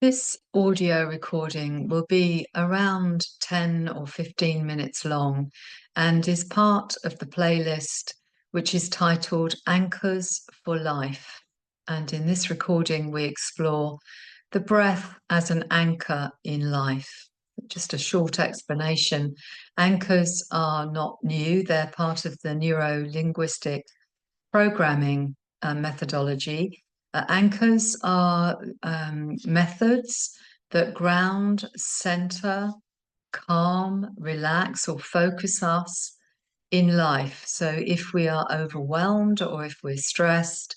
This audio recording will be around 10 or 15 minutes long and is part of the playlist which is titled Anchors for Life. And in this recording, we explore the breath as an anchor in life. Just a short explanation. Anchors are not new, they're part of the neuro-linguistic programming methodology. Anchors are methods that ground, center, calm, relax, or focus us in life. So if we are overwhelmed or if we're stressed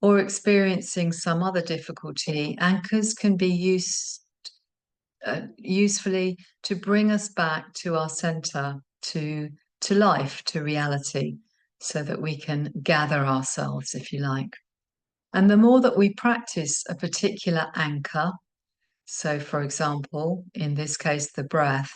or experiencing some other difficulty, anchors can be used usefully to bring us back to our center, to life, to reality, so that we can gather ourselves, if you like. And the more that we practice a particular anchor, so for example, in this case, the breath,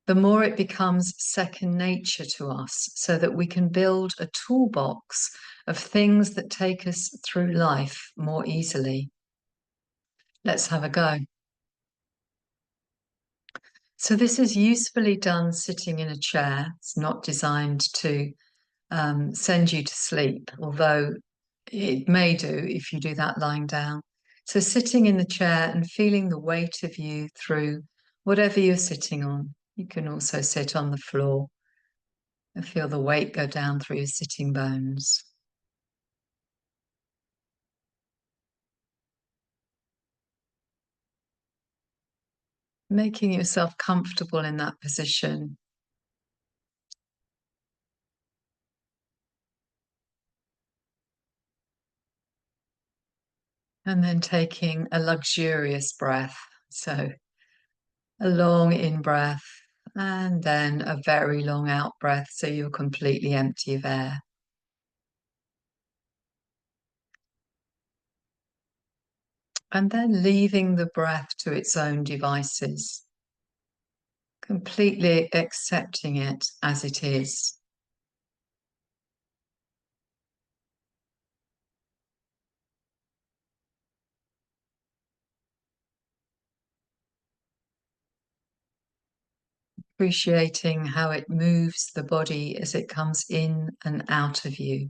the more it becomes second nature to us, so that we can build a toolbox of things that take us through life more easily. Let's have a go. So this is usefully done sitting in a chair. It's not designed to send you to sleep, although it may do if you do that lying down. So sitting in the chair and feeling the weight of you through whatever you're sitting on. You can also sit on the floor and feel the weight go down through your sitting bones. Making yourself comfortable in that position. And then taking a luxurious breath. So a long in-breath and then a very long out-breath, so you're completely empty of air. And then leaving the breath to its own devices, completely accepting it as it is. Appreciating how it moves the body as it comes in and out of you.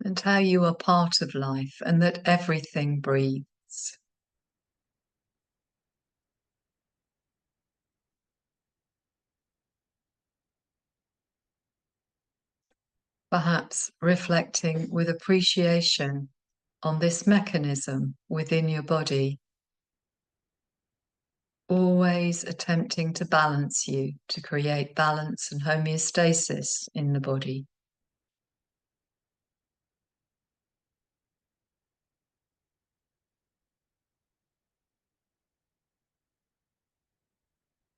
And how you are part of life and that everything breathes. Perhaps reflecting with appreciation on this mechanism within your body, always attempting to balance you, to create balance and homeostasis in the body.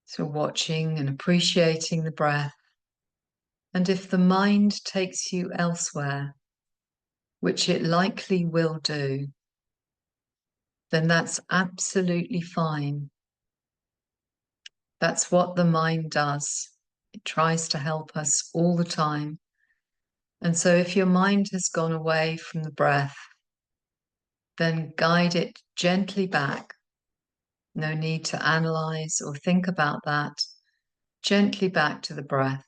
So watching and appreciating the breath. And if the mind takes you elsewhere, which it likely will do, then that's absolutely fine. That's what the mind does. It tries to help us all the time. And so if your mind has gone away from the breath, then guide it gently back. No need to analyze or think about that. Gently back to the breath.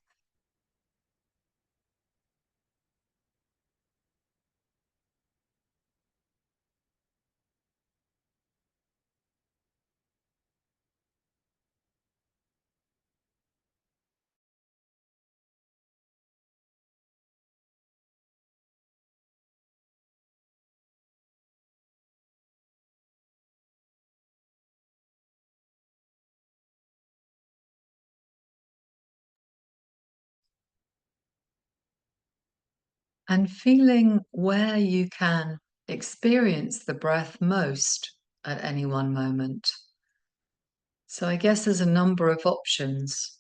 And feeling where you can experience the breath most at any one moment. So I guess there's a number of options.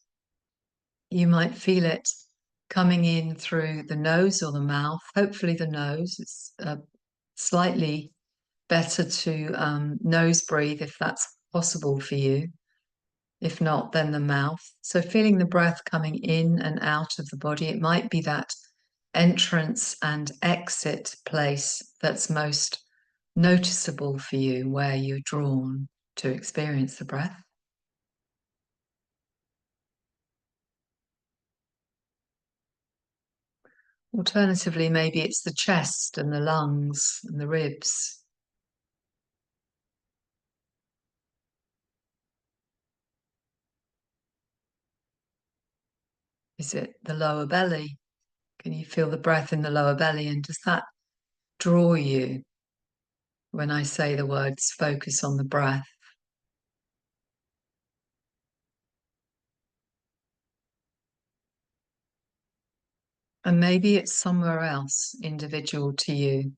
You might feel it coming in through the nose or the mouth, hopefully the nose. It's slightly better to nose breathe if that's possible for you. If not, then the mouth. So feeling the breath coming in and out of the body. It might be that entrance and exit place that's most noticeable for you, where you're drawn to experience the breath. Alternatively, maybe it's the chest and the lungs and the ribs. Is it the lower belly? Can you feel the breath in the lower belly? And does that draw you when I say the words focus on the breath? And maybe it's somewhere else, individual to you.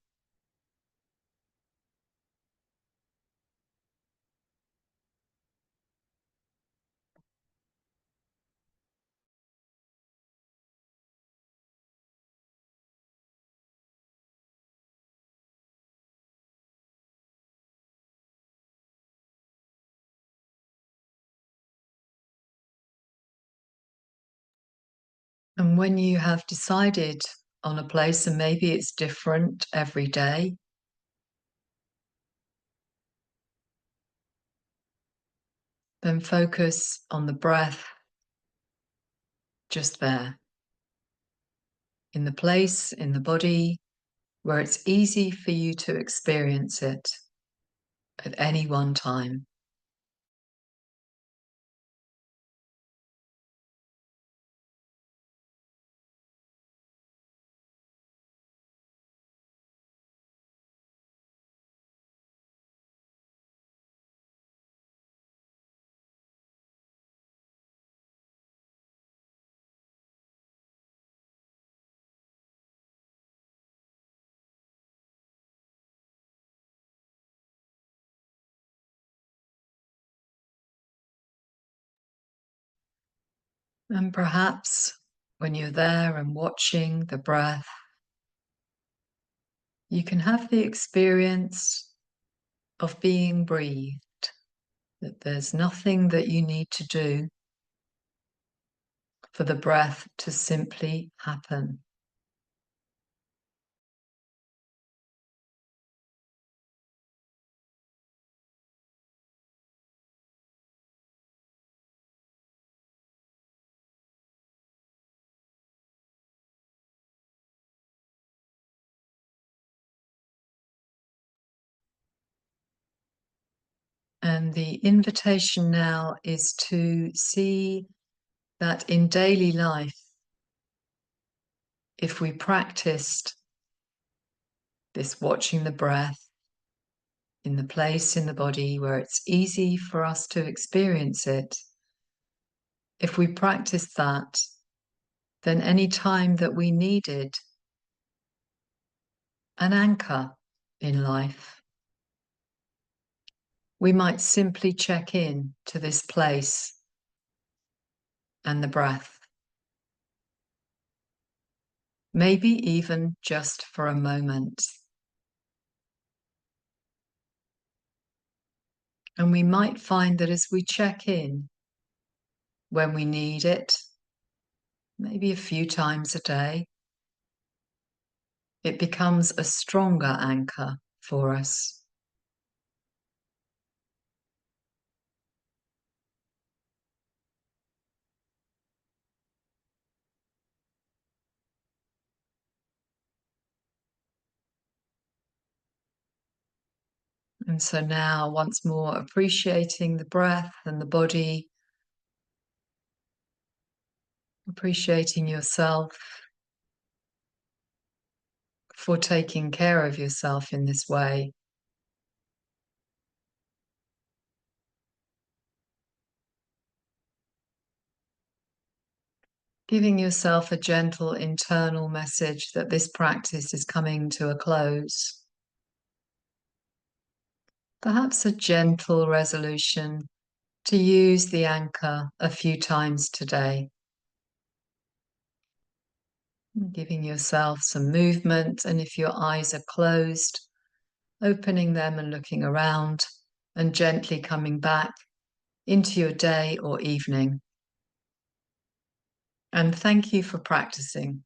And when you have decided on a place, and maybe it's different every day, then focus on the breath just there, in the place, in the body, where it's easy for you to experience it at any one time. And perhaps when you're there and watching the breath, you can have the experience of being breathed, that there's nothing that you need to do for the breath to simply happen. And the invitation now is to see that in daily life, if we practiced this watching the breath in the place in the body where it's easy for us to experience it, if we practice that, then any time that we needed an anchor in life, we might simply check in to this place and the breath. Maybe even just for a moment. And we might find that as we check in when we need it, maybe a few times a day, it becomes a stronger anchor for us. And so now, once more, appreciating the breath and the body, appreciating yourself for taking care of yourself in this way. Giving yourself a gentle internal message that this practice is coming to a close. Perhaps a gentle resolution to use the anchor a few times today. Giving yourself some movement, and if your eyes are closed, opening them and looking around and gently coming back into your day or evening. And thank you for practicing.